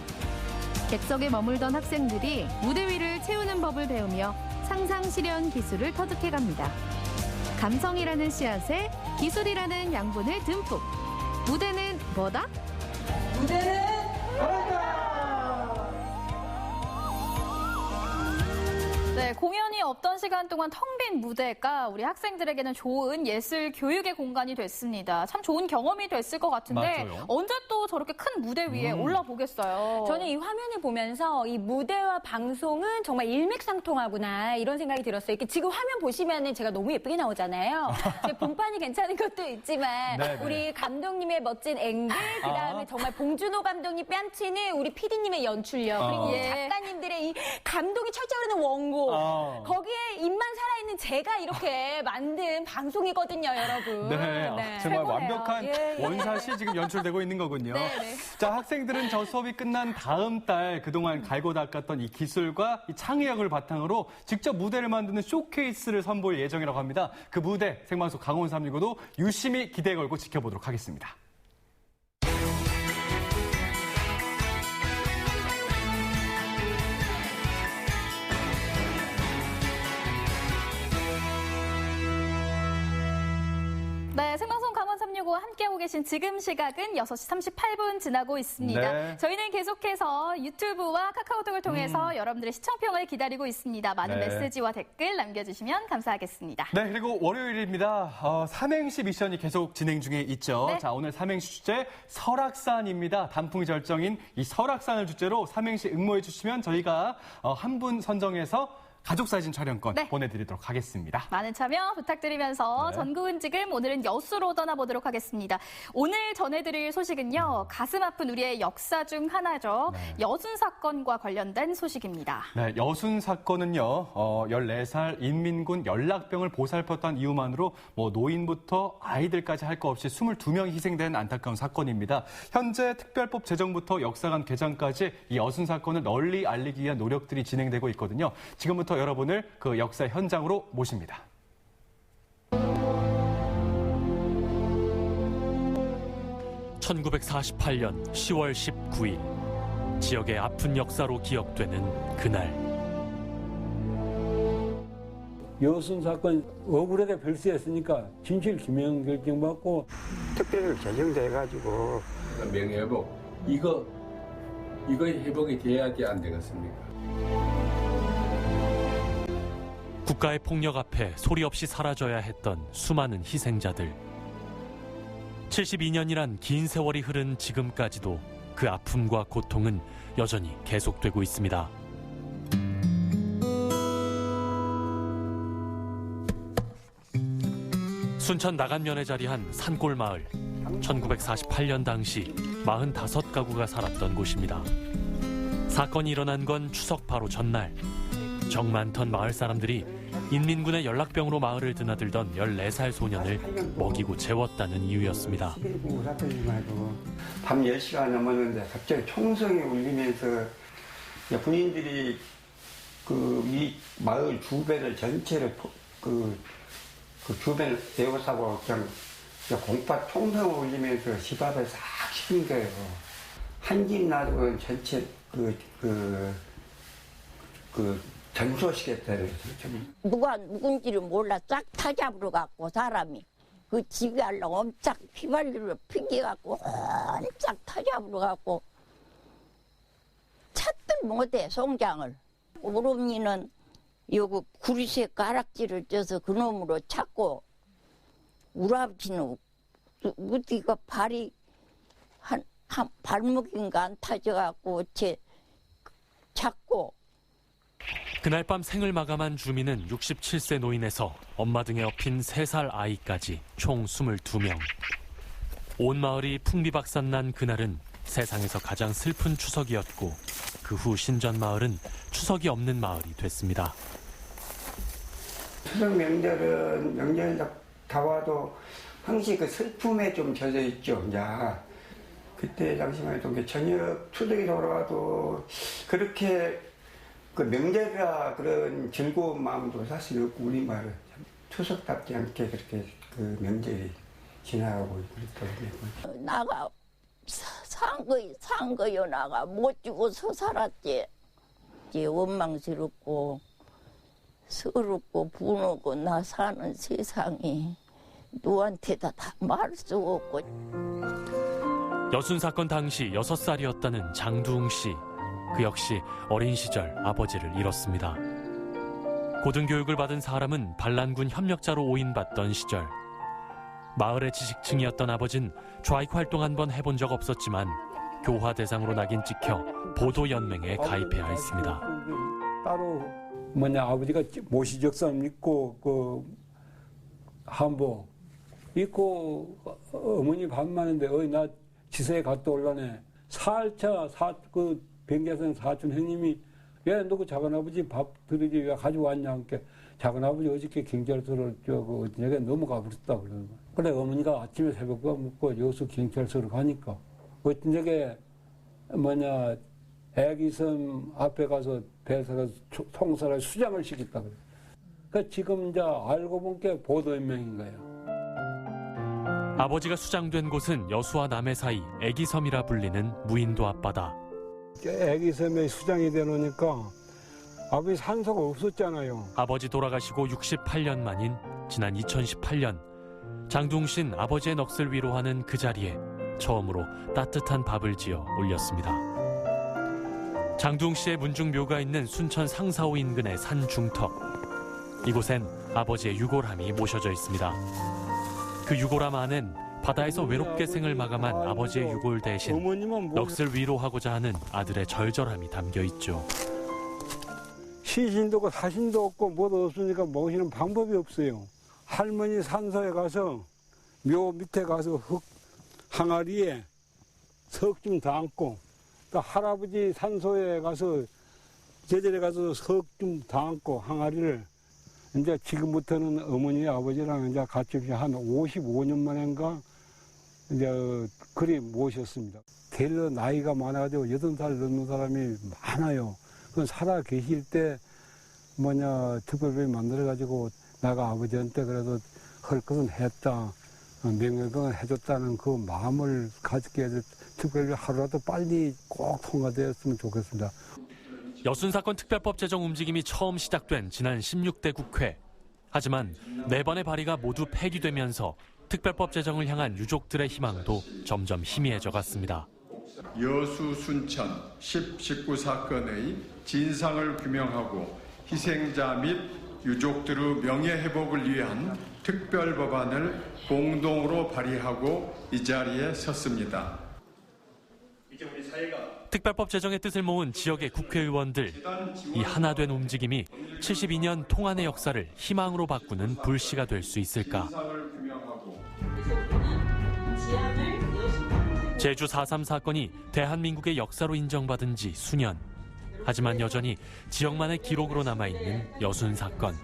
객석에 머물던 학생들이 무대 위를 채우는 법을 배우며 상상 실현 기술을 터득해 갑니다. 감성이라는 씨앗에 기술이라는 양분을 듬뿍. 무대는 뭐다? 무대는 네, 공연이 없던 시간 동안 텅 빈 무대가 우리 학생들에게는 좋은 예술 교육의 공간이 됐습니다. 참 좋은 경험이 됐을 것 같은데 맞아요. 언제 또 저렇게 큰 무대 위에 올라보겠어요. 저는 이 화면을 보면서 이 무대와 방송은 정말 일맥상통하구나 이런 생각이 들었어요. 이렇게 지금 화면 보시면은 제가 너무 예쁘게 나오잖아요. 본판이 괜찮은 것도 있지만 네네. 우리 감독님의 멋진 앵글, 그다음에 정말 봉준호 감독님 뺨치는 우리 PD님의 연출력, 그리고 예. 작가님들의 이 감동이 철저히 흐르는 원고, 거기에 입만 살아있는 제가 이렇게 만든 방송이거든요, 여러분. 네, 정말 최고네요. 완벽한 예. 원샷이 지금 연출되고 있는 거군요. 네. 자, 학생들은 저 수업이 끝난 다음 달 그동안 갈고 닦았던 이 기술과 이 창의력을 바탕으로 직접 무대를 만드는 쇼케이스를 선보일 예정이라고 합니다. 그 무대 생방송 강원 365도 유심히 기대 걸고 지켜보도록 하겠습니다. 네, 생방송 강원 365 함께하고 계신 지금 시각은 6시 38분 지나고 있습니다. 네. 저희는 계속해서 유튜브와 카카오톡을 통해서 여러분들의 시청평을 기다리고 있습니다. 많은 네. 메시지와 댓글 남겨주시면 감사하겠습니다. 네, 그리고 월요일입니다. 삼행시 미션이 계속 진행 중에 있죠. 네. 자, 오늘 삼행시 주제 설악산입니다. 단풍이 절정인 이 설악산을 주제로 삼행시 응모해 주시면 저희가 한 분 선정해서 가족사진 촬영권 네. 보내드리도록 하겠습니다. 많은 참여 부탁드리면서 네. 전국은 지금 오늘은 여수로 떠나보도록 하겠습니다. 오늘 전해드릴 소식은요. 가슴 아픈 우리의 역사 중 하나죠. 네. 여순 사건과 관련된 소식입니다. 네, 여순 사건은요, 14살 인민군 연락병을 보살폈던 이유만으로 노인부터 아이들까지 할 거 없이 22명이 희생된 안타까운 사건입니다. 현재 특별법 제정부터 역사관 개장까지 이 여순 사건을 널리 알리기 위한 노력들이 진행되고 있거든요. 지금부터 여러분을 그 역사 현장으로 모십니다. (1948년 10월 19일) 지역의 아픈 역사로 기억되는 그날. 여순 사건 억울하게 별세했으니까 진실 규명 결정받고 특별히 제정돼가지고 명예회복 이거 회복이 돼야 안 되겠습니까? 국가의 폭력 앞에 소리 없이 사라져야 했던 수많은 희생자들. 72년이란 긴 세월이 흐른 지금까지도 그 아픔과 고통은 여전히 계속되고 있습니다. 순천 나간면에 자리한 산골마을. 1948년 당시 45가구가 살았던 곳입니다. 사건이 일어난 건 추석 바로 전날. 정 많던 마을 사람들이 인민군의 연락병으로 마을을 드나들던 14살 소년을 먹이고 재웠다는 이유였습니다. 밤 10시가 넘었는데 갑자기 총성이 울리면서 군인들이 이 마을 주변을 전체를 그 주변을 에워싸고 그냥 공파 총성을 울리면서 집 앞에 싹 씹은 거예요. 한 집 놔두고 전체 전소시켰다는 거죠. 누가 누군지를 몰라 쫙 타잡으러 갔고 사람이 그 집에 하려고 엄청 휘발유를 피겨갖고 엄청 타잡으러 갔고 찾들 못해 송장을. 오름이는 여기 구리쇠 가락지를 쪄서 그놈으로 찾고 우리 아버지는 어디가 발이 한 발목인가 안 타져갖고 제 찾고. 그날 밤 생을 마감한 주민은 67세 노인에서 엄마 등에 업힌 3살 아이까지 총 22명. 온 마을이 풍비박산난 그날은 세상에서 가장 슬픈 추석이었고 그 후 신전 마을은 추석이 없는 마을이 됐습니다. 추석 명절은 다 와도 항상 그 슬픔에 좀 젖어 있죠. 야, 그때 당시만 해도 저녁 추석이 돌아와도 그렇게 그 명절이라 그런 즐거운 마음도 사실 없고 우리 말은 추석답지 않게 그렇게 그 명절이 지나가고 그랬거든요. 나가 산 거요 나가 못 죽어서 살았지. 이제 원망스럽고 서럽고 분하고 나 사는 세상이 누구한테다 다 말할 수 없고. 여순 사건 당시 6살이었다는 장두웅 씨. 그 역시 어린 시절 아버지를 잃었습니다. 고등교육을 받은 사람은 반란군 협력자로 오인받던 시절. 마을의 지식층이었던 아버지는 좌익 활동 한 번 해본 적 없었지만 교화 대상으로 낙인 찍혀 보도연맹에 가입해야 했습니다. 따로 아버지가 모시적삼 있고 한복 입고 어머니 밥 많은데 나 지세에 갔다 올라네. 살차 병계선 사촌 형님이 야, 너 그 작은아버지 밥 드리지 왜 가져왔냐 하니까 작은아버지 어저께 경찰서를 어디냐게 넘어가 버렸다 그러는 거야. 그래 어머니가 아침에 새벽에 먹고 여수 경찰서를 가니까 어떤 적에 애기섬 앞에 가서 배사가 총살을 수장을 시켰다 그래. 그러니까 지금 이제 알고 본 게 보도연맹인 거예요. 아버지가 수장된 곳은 여수와 남해 사이 애기섬이라 불리는 무인도 앞바다. 애기섬에 수장이 되놓으니까 아버지 산소가 없었잖아요. 아버지 돌아가시고 68년 만인 지난 2018년 장둥신 아버지의 넋을 위로하는 그 자리에 처음으로 따뜻한 밥을 지어 올렸습니다. 장둥씨의 문중묘가 있는 순천 상사호 인근의 산 중턱. 이곳엔 아버지의 유골함이 모셔져 있습니다. 그 유골함 안엔 바다에서 외롭게 생을 마감한 아버지의 유골 대신 넋을 위로하고자 하는 아들의 절절함이 담겨 있죠. 시신도 없고 사신도 없고 뭐도 없으니까 모시는 방법이 없어요. 할머니 산소에 가서 묘 밑에 가서 흙 항아리에 석 좀 담고 또 할아버지 산소에 가서 제절에 가서 석 좀 담고 항아리를 이제 지금부터는 어머니 아버지랑 이제 같이 한 55년 만인가 이제 그리 모셨습니다. 대려 나이가 많아가지고 80살 넘는 사람이 많아요. 그건 살아 계실 때 특별히 만들어가지고 내가 아버지한테 그래도 할 것은 했다. 명예를 해줬다는 그 마음을 가지게 해서 특별히 하루라도 빨리 꼭 통과되었으면 좋겠습니다. 여순사건 특별법 제정 움직임이 처음 시작된 지난 16대 국회. 하지만 4번의 발의가 모두 폐기되면서 특별법 제정을 향한 유족들의 희망도 점점 희미해져 갔습니다. 여수 순천 19 사건의 진상을 규명하고 희생자 및 유족들의 명예회복을 위한 특별법안을 공동으로 발의하고 이 자리에 섰습니다. 특별법 제정의 뜻을 모은 지역의 국회의원들, 이 하나된 움직임이 72년 통안의 역사를 희망으로 바꾸는 불씨가 될 수 있을까? 제주 4.3 사건이 대한민국의 역사로 인정받은 지 수년. 하지만 여전히 지역만의 기록으로 남아있는 여순 사건.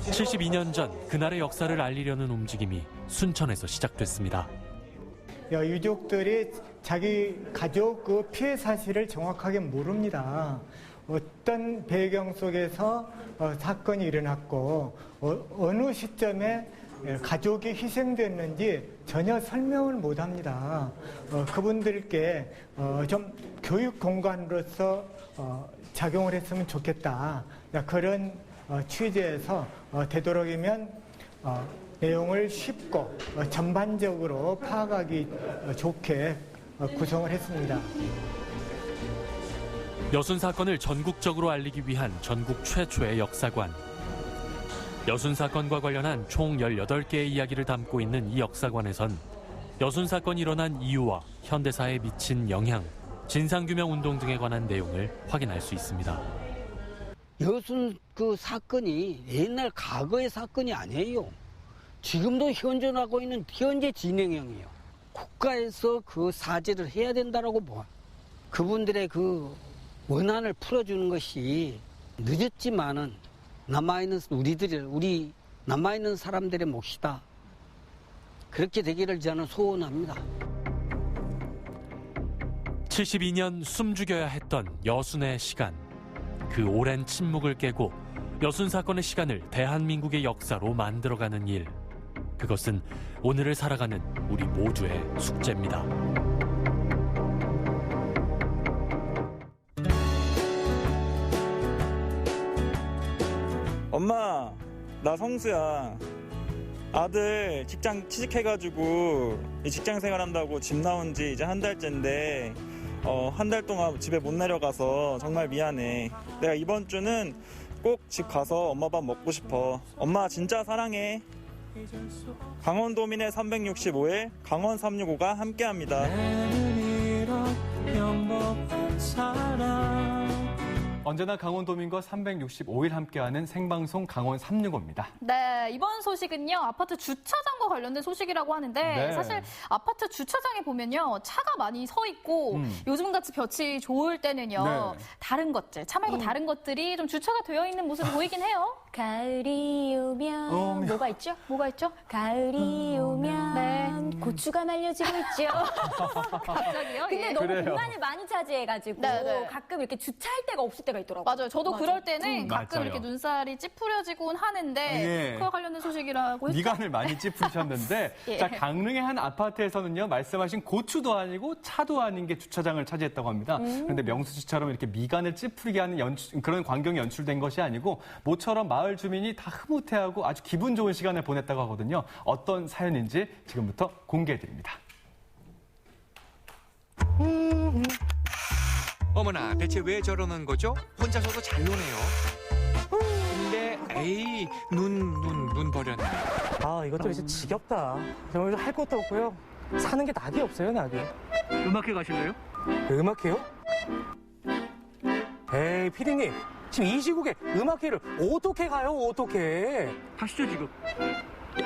72년 전 그날의 역사를 알리려는 움직임이 순천에서 시작됐습니다. 유족들이 자기 가족 그 피해 사실을 정확하게 모릅니다. 어떤 배경 속에서 사건이 일어났고 어느 시점에 가족이 희생됐는지 전혀 설명을 못합니다. 그분들께 좀 교육 공간으로서 작용을 했으면 좋겠다. 그런 취지에서 되도록이면 내용을 쉽고 전반적으로 파악하기 좋게 구성을 했습니다. 여순 사건을 전국적으로 알리기 위한 전국 최초의 역사관. 여순 사건과 관련한 총 18개의 이야기를 담고 있는 이 역사관에선 여순 사건이 일어난 이유와 현대사에 미친 영향, 진상규명 운동 등에 관한 내용을 확인할 수 있습니다. 여순 그 사건이 옛날 과거의 사건이 아니에요. 지금도 현존하고 있는 현재 진행형이에요. 국가에서 그 사죄를 해야 된다라고 봐. 그분들의 그 원한을 풀어주는 것이 늦었지만은 남아있는 우리 남아있는 사람들의 몫이다. 그렇게 되기를 저는 소원합니다. 72년 숨죽여야 했던 여순의 시간. 그 오랜 침묵을 깨고 여순 사건의 시간을 대한민국의 역사로 만들어가는 일. 그것은 오늘을 살아가는 우리 모두의 숙제입니다. 엄마, 나 성수야. 아들 직장 취직해가지고 직장 생활한다고 집 나온 지 이제 한 달째인데 한 달 동안 집에 못 내려가서 정말 미안해. 내가 이번 주는 꼭 집 가서 엄마 밥 먹고 싶어. 엄마 진짜 사랑해. 강원도민의 365일 강원 365가 함께합니다. 언제나 강원도민과 365일 함께하는 생방송 강원 365입니다. 네, 이번 소식은요. 아파트 주차장과 아파트와 관련된 소식이라고 하는데 네. 사실 아파트 주차장에 보면요. 차가 많이 서 있고 요즘같이 볕이 좋을 때는요. 네. 다른 것들, 차 말고 다른 것들이 좀 주차가 되어 있는 모습이 보이긴 해요. 가을이 오면 뭐가 있죠? 뭐가 있죠? 가을이 오면 네. 고추가 말려지고 있죠. 갑자기요? 근데 예. 너무 그래요. 공간을 많이 차지해가지고 네. 가끔 이렇게 주차할 데가 없을 때가 있더라고요. 맞아요. 저도 그럴 때는 가끔 맞아요. 이렇게 눈살이 찌푸려지곤 하는데 예. 그와 관련된 소식이라고 했죠. 미간을 많이 찌푸리셨는데 예. 자, 강릉의 한 아파트에서는요. 말씀하신 고추도 아니고 차도 아닌 게 주차장을 차지했다고 합니다. 그런데 명수 씨처럼 이렇게 미간을 찌푸리게 하는 그런 광경이 연출된 것이 아니고 모처럼 마을 주민이 다 흐뭇해하고 아주 기분 좋은 시간을 보냈다고 하거든요. 어떤 사연인지 지금부터 공개해드립니다. 어머나, 대체 왜 저러는 거죠? 혼자서도 잘 노네요. 근데 에이, 눈 버렸네. 아, 이것도 이제 지겹다. 정말 할 것도 없고요. 사는 게 낙이 없어요, 낙이. 음악회 가실래요? 음악회요? 에이, 피디님. 지금 이 시국에 음악회를 어떻게 가요, 어떻게? 가시죠, 지금.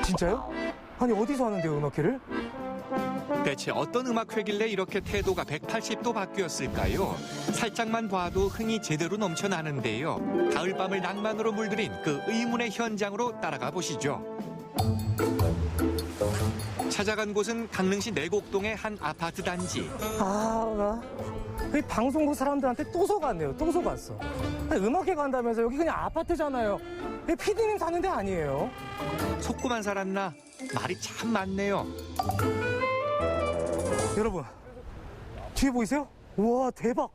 진짜요? 아니, 어디서 하는데요, 음악회를? 대체 어떤 음악회길래 이렇게 태도가 180도 바뀌었을까요? 살짝만 봐도 흥이 제대로 넘쳐나는데요. 가을밤을 낭만으로 물들인 그 의문의 현장으로 따라가 보시죠. 찾아간 곳은 강릉시 내곡동의 한 아파트 단지. 이 방송국 사람들한테 또 속았네요, 또 속았어. 아니, 음악회 간다면서 여기 그냥 아파트잖아요. 이 피디님 사는 데 아니에요. 속고만 살았나? 말이 참 많네요. 여러분, 뒤에 보이세요? 우와, 대박.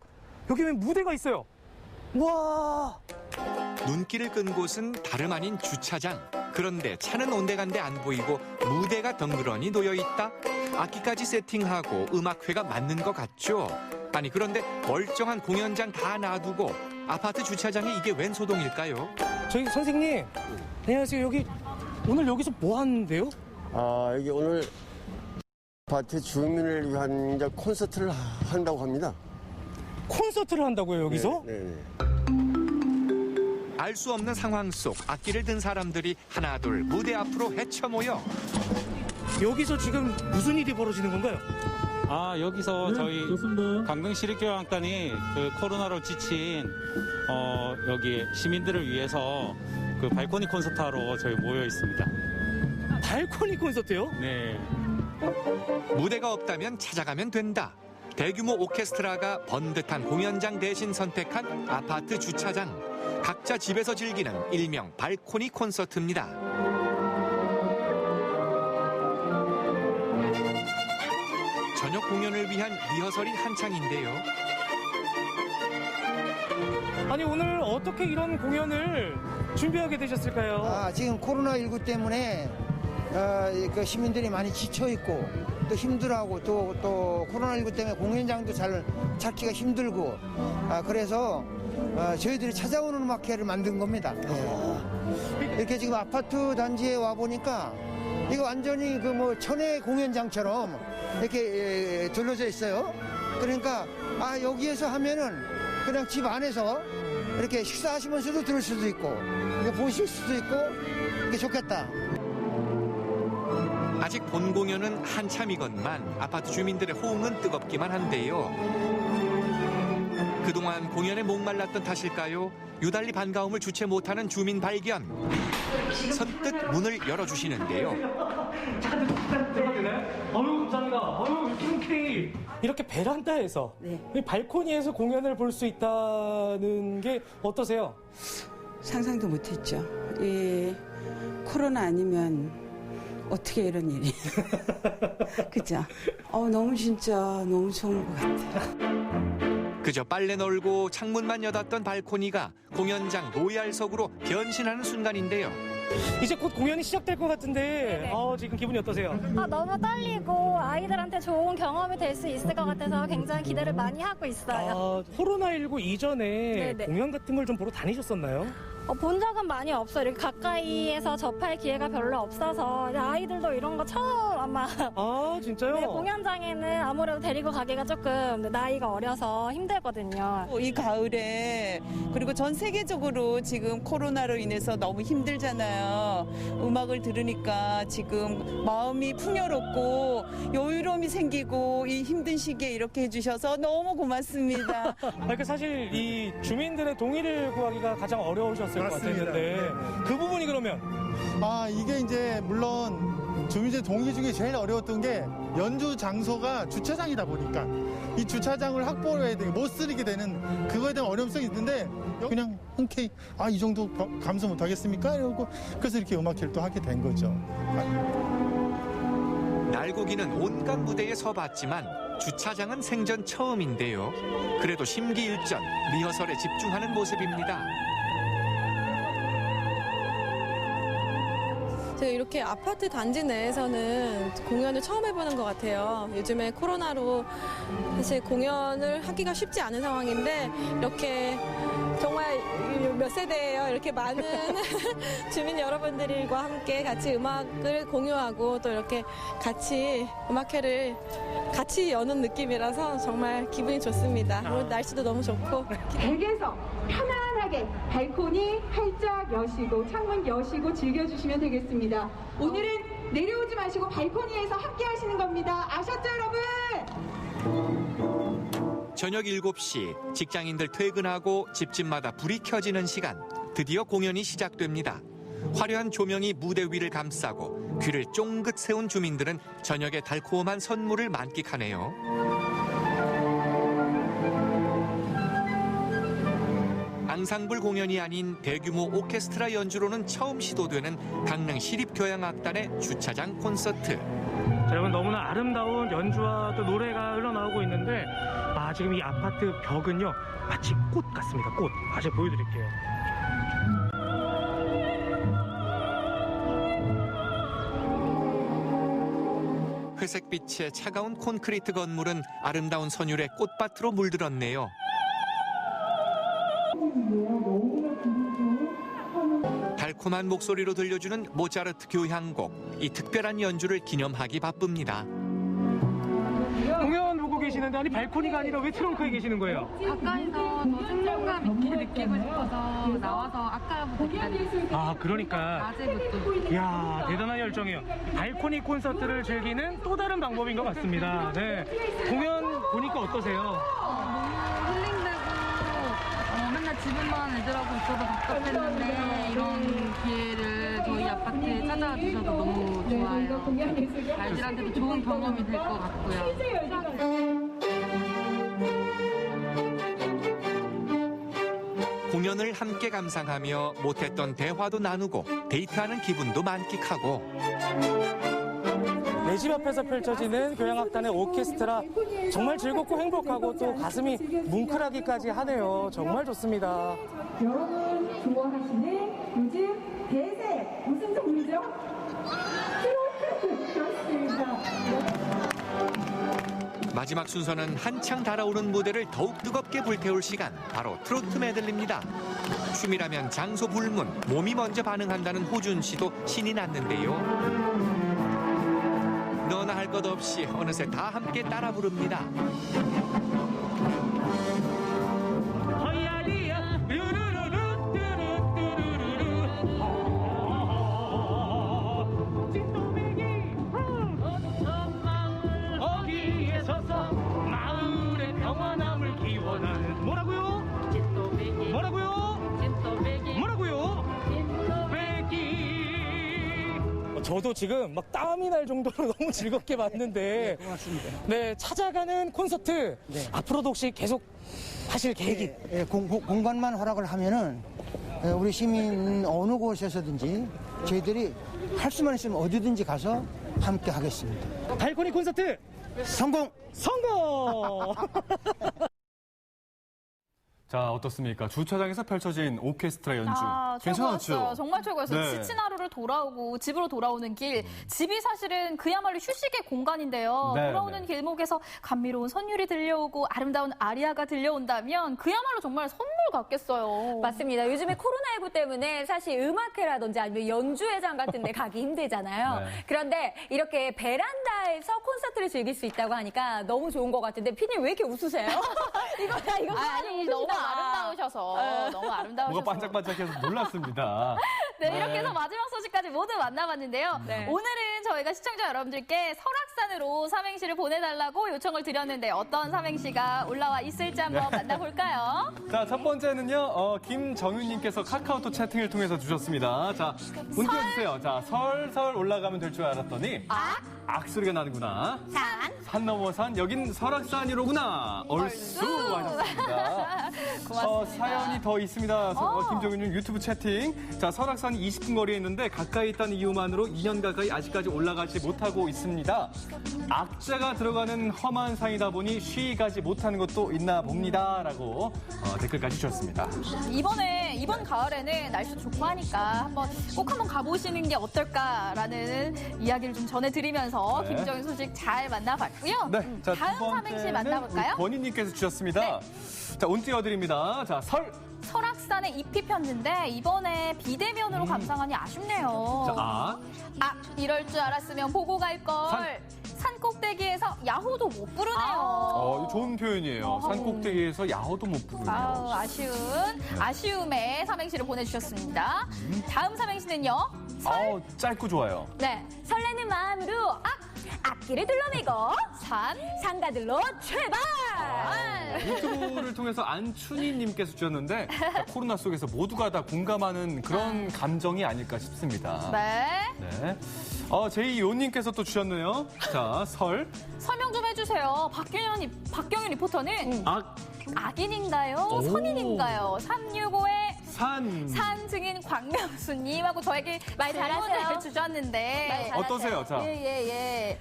여기 왜 무대가 있어요? 우와. 눈길을 끈 곳은 다름 아닌 주차장. 그런데 차는 온데간데 안 보이고 무대가 덩그러니 놓여있다. 악기까지 세팅하고 음악회가 맞는 것 같죠? 아니 그런데 멀쩡한 공연장 다 놔두고 아파트 주차장에 이게 웬 소동일까요? 저희 선생님, 안녕하세요. 오늘 여기서 뭐 하는데요? 여기 오늘 아파트 주민을 위한 이제 콘서트를 한다고 합니다. 콘서트를 한다고요, 여기서? 네. 알 수 없는 상황 속 악기를 든 사람들이 하나둘 무대 앞으로 헤쳐 모여. 여기서 지금 무슨 일이 벌어지는 건가요? 여기서 저희 강릉시립교향단이 그 코로나로 지친 여기 시민들을 위해서 그 발코니 콘서트 하러 저희 모여 있습니다. 발코니 콘서트요? 네. 무대가 없다면 찾아가면 된다. 대규모 오케스트라가 번듯한 공연장 대신 선택한 아파트 주차장. 각자 집에서 즐기는 일명 발코니 콘서트입니다. 저녁 공연을 위한 리허설이 한창인데요. 아니, 오늘 어떻게 이런 공연을 준비하게 되셨을까요? 지금 코로나19 때문에 그 시민들이 많이 지쳐있고 또 힘들어하고 또 코로나19 때문에 공연장도 잘 찾기가 힘들고 그래서 저희들이 찾아오는 음악회를 만든 겁니다. 이렇게 지금 아파트 단지에 와 보니까 이거 완전히 그 뭐 천혜 공연장처럼 이렇게 둘러져 있어요. 그러니까 여기에서 하면은 그냥 집 안에서 이렇게 식사하시면서도 들을 수도 있고 이거 보실 수도 있고 이게 좋겠다. 아직 본 공연은 한참이건만 아파트 주민들의 호응은 뜨겁기만 한데요. 그동안 공연에 목말랐던 탓일까요? 유달리 반가움을 주체 못하는 주민 발견. 선뜻 문을 열어주시는데요. 감사합니다. 흔쾌히. 이렇게 베란다에서, 발코니에서 공연을 볼 수 있다는 게 어떠세요? 상상도 못했죠. 이 코로나 아니면 어떻게 이런 일이. 그죠? 너무 좋은 것 같아요. 그저 빨래 널고 창문만 여닫던 발코니가 공연장 로얄석으로 변신하는 순간인데요. 이제 곧 공연이 시작될 것 같은데 지금 기분이 어떠세요? 너무 떨리고 아이들한테 좋은 경험이 될 수 있을 것 같아서 굉장히 기대를 많이 하고 있어요. 코로나19 이전에 공연 같은 걸 좀 보러 다니셨었나요? 본 적은 많이 없어요. 이렇게 가까이에서 접할 기회가 별로 없어서 아이들도 이런 거 처음 아마. 아, 진짜요? 네, 공연장에는 아무래도 데리고 가기가 조금 나이가 어려서 힘들거든요. 이 가을에 그리고 전 세계적으로 지금 코로나로 인해서 너무 힘들잖아요. 음악을 들으니까 지금 마음이 풍요롭고 여유로움이 생기고 이 힘든 시기에 이렇게 해주셔서 너무 고맙습니다. 그러니까 사실 이 주민들의 동의를 구하기가 가장 어려우셨을 것 같았는데 그 부분이 그러면 이게 이제 물론 주민들 동의 중에 제일 어려웠던 게 연주 장소가 주차장이다 보니까 이 주차장을 확보를 해야 되고 못 쓰게 되는 그거에 대한 어려움성이 있는데 그냥 흔쾌히 이 정도 감수 못 하겠습니까? 이러고 그래서 이렇게 음악회를 또 하게 된 거죠. 날고기는 온갖 무대에 서봤지만 주차장은 생전 처음인데요. 그래도 심기일전 리허설에 집중하는 모습입니다. 제가 이렇게 아파트 단지 내에서는 공연을 처음 해보는 것 같아요. 요즘에 코로나로 사실 공연을 하기가 쉽지 않은 상황인데 이렇게 정말 몇 세대예요. 이렇게 많은 주민 여러분들과 함께 같이 음악을 공유하고 또 이렇게 같이 음악회를 같이 여는 느낌이라서 정말 기분이 좋습니다. 오늘 날씨도 너무 좋고. 댁에서 편안하게 발코니 활짝 여시고 창문 여시고 즐겨주시면 되겠습니다. 오늘은 내려오지 마시고 발코니에서 함께 하시는 겁니다. 아셨죠, 여러분? 저녁 7시 직장인들 퇴근하고 집집마다 불이 켜지는 시간. 드디어 공연이 시작됩니다. 화려한 조명이 무대 위를 감싸고 귀를 쫑긋 세운 주민들은 저녁에 달콤한 선물을 만끽하네요. 앙상블 공연이 아닌 대규모 오케스트라 연주로는 처음 시도되는 강릉 시립교향악단의 주차장 콘서트. 자, 여러분 너무나 아름다운 연주와 또 노래가 흘러나오고 있는데 지금 이 아파트 벽은요 마치 꽃 같습니다. 꽃. 제가 보여드릴게요. 회색빛의 차가운 콘크리트 건물은 아름다운 선율의 꽃밭으로 물들었네요. 달콤한 목소리로 들려주는 모차르트 교향곡. 이 특별한 연주를 기념하기 바쁩니다. 공연 보고 계시는데 아니 발코니가 아니라 왜 트렁크에 계시는 거예요? 가까이서 더 생동감 있게 느끼고 싶어서 나와서 아까부터 기다리고 있어요. 그러니까. 낮에부터. 이야, 대단한 열정이에요. 발코니 콘서트를 즐기는 또 다른 방법인 것 같습니다. 네. 공연 보니까 어떠세요? 너무 힐링되고 맨날 집에만 애들하고 있어서 답답했는데 이런 기회를 저희 아파트에 찾아와 주셔서 너무 좋아요. 아이들한테도 좋은 경험이 될 것 같고요. 공연을 함께 감상하며 못했던 대화도 나누고 데이트하는 기분도 만끽하고 내 집 앞에서 펼쳐지는 교향악단의 오케스트라 정말 즐겁고 행복하고 또 가슴이 뭉클하기까지 하네요. 정말 좋습니다. 여러분 좋아하시는 요즘 대세 무슨 종류죠? 트로트 그렇습니다. 마지막 순서는 한창 달아오른 무대를 더욱 뜨겁게 불태울 시간. 바로 트로트 메들리입니다. 춤이라면 장소 불문, 몸이 먼저 반응한다는 호준 씨도 신이 났는데요. 너나 할 것 없이 어느새 다 함께 따라 부릅니다. 저도 지금 막 땀이 날 정도로 너무 즐겁게 봤는데. 네, 고맙습니다. 네, 찾아가는 콘서트. 네. 앞으로도 혹시 계속 하실 계획이? 공간만 허락을 하면은 우리 시민 어느 곳에서든지 저희들이 할 수만 있으면 어디든지 가서 함께 하겠습니다. 발코니 콘서트 성공! 성공! 자, 어떻습니까? 주차장에서 펼쳐진 오케스트라 연주. 괜찮았죠? 최고였어요. 정말 최고였어요. 네. 지친 하루를 돌아오고 집으로 돌아오는 길. 집이 사실은 그야말로 휴식의 공간인데요. 네, 돌아오는 길목에서 감미로운 선율이 들려오고 아름다운 아리아가 들려온다면 그야말로 정말 선물 갔겠어요. 맞습니다. 요즘에 코로나19 때문에 사실 음악회라든지 아니면 연주회장 같은 데 가기 힘들잖아요. 네. 그런데 이렇게 베란다에서 콘서트를 즐길 수 있다고 하니까 너무 좋은 것 같은데 피디님 왜 이렇게 웃으세요? 이거 아니 너무 아름다우셔서 너무 아름다우셔서 뭐가 반짝반짝해서 놀랐습니다. 네, 이렇게 해서 마지막 소식까지 모두 만나봤는데요. 네. 오늘은 저희가 시청자 여러분들께 설악산으로 삼행시를 보내달라고 요청을 드렸는데 어떤 삼행시가 올라와 있을지 한번 만나볼까요? 자, 첫 번째는요, 김정윤님께서 카카오톡 채팅을 통해서 주셨습니다. 자, 문 띄워주세요. 자, 설설 올라가면 될 줄 알았더니, 악 소리가 나는구나. 산 넘어 산, 여긴 설악산이로구나. 얼쑤 하셨습니다. 고맙습니다. 사연이 더 있습니다. 김정윤님 유튜브 채팅. 자, 설악산이 20분 거리에 있는데 가까이 있다는 이유만으로 2년 가까이 아직까지 올라가지 못하고 있습니다. 악자가 들어가는 험한 산이다 보니 쉬가지 못하는 것도 있나 봅니다. 라고 댓글까지 주셨습니다. 이번 가을에는 날씨도 좋고 하니까 꼭 한번 가보시는 게 어떨까라는 이야기를 좀 전해드리면서 네. 김정인 소식 잘 만나봤고요. 네, 자, 다음 두 삼행시 번째는 만나볼까요? 권희님께서 주셨습니다. 자, 운 띄워드립니다. 자, 설악산에 잎이 폈는데 이번에 비대면으로 감상하니 아쉽네요. 자, 이럴 줄 알았으면 보고 갈 걸. 산 꼭대기에서 야호도 못 부르네요. 좋은 표현이에요. 산 꼭대기에서 야호도 못 부르네요. 아쉬움에 삼행시를 보내주셨습니다. 다음 삼행시는요. 짧고 좋아요. 네, 설레는 마음으로 앞길을 둘러매고 산가들로 출발! 유튜브를 통해서 안춘희님께서 주셨는데 코로나 속에서 모두가 다 공감하는 그런 감정이 아닐까 싶습니다. 네. 제이요님께서 또 주셨네요. 자, 설명 좀 해주세요. 박경윤 리포터는 악인인가요? 선인인가요? 365의 산 증인 광명수님하고 저에게 말 잘하세요. 주셨는데 어떠세요? 자. 사실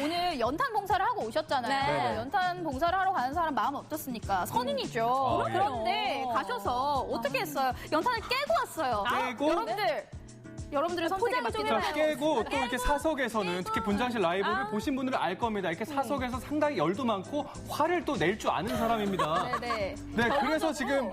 오늘 연탄 봉사를 하고 오셨잖아요. 네. 연탄 봉사를 하러 가는 사람 마음 어떻습니까? 선인이죠. 그런데 가셔서 어떻게 했어요? 연탄을 깨고 왔어요. 여러분들의 선택에 맞게 깨고 또 이렇게 사석에서는 특히 분장실 라이브를 보신 분들은 알 겁니다. 이렇게 사석에서 상당히 열도 많고 화를 또 낼 줄 아는 사람입니다. 네. 그래서 지금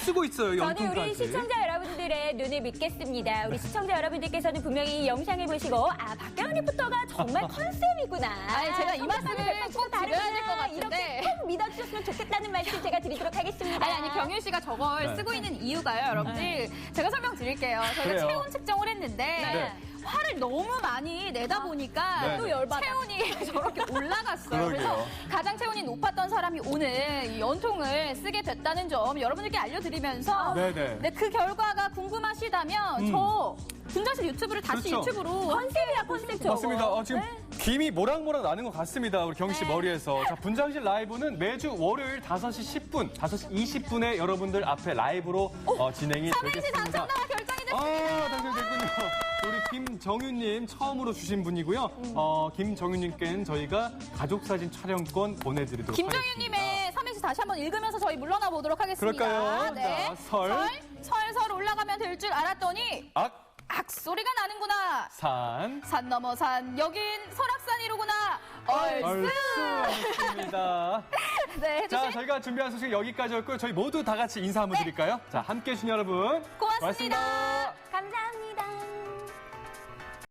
쓰고 있어요. 저는 연통까지. 우리 시청자 여러분들의 눈을 믿겠습니다. 우리 시청자 여러분들께서는 분명히 이 영상을 보시고 박경은 리포터가 정말 컨셉이구나. 제가 이 말씀을 꼭 드려야 될 것 같은데 이렇게 꼭 믿어주셨으면 좋겠다는 말씀 제가 드리도록 하겠습니다. 아니 경윤 씨가 저걸 쓰고 있는 이유가요, 여러분들. 제가 설명드릴게요. 저희가 체온 측정을 했는데 화를 너무 많이 내다 보니까 또 체온이 저렇게 올라갔어요. 그래서 가장 체온이 높았던 사람이 오늘 이 연통을 쓰게 됐다는 점 여러분들께 알려드리면서 그 결과가 궁금하시다면 저 분장실 유튜브를 다시 유튜브로 컨셉이야. 맞습니다. 지금 김이 모락모락 나는 것 같습니다. 우리 경희 씨 머리에서. 자, 분장실 라이브는 매주 월요일 5시 10분, 5시 20분에 여러분들 앞에 라이브로 진행이 되겠습니다. 삼행시 당첨자가 결정이 됐습니다. 당첨됐군요. 우리 김정윤님 처음으로 주신 분이고요. 김정윤님께는 저희가 가족사진 촬영권 보내드리도록 하겠습니다. 김정윤님의 삼행시 다시 한번 읽으면서 저희 물러나 보도록 하겠습니다. 그럴까요? 네. 자, 설 올라가면 될 줄 알았더니 악 소리가 나는구나. 산 넘어 산, 여긴 설악산이로구나. 얼쑤. 알겠습니다. 자, 저희가 준비한 소식 여기까지였고요. 저희 모두 다 같이 인사 한번 드릴까요? 자, 함께해 주신 여러분 고맙습니다.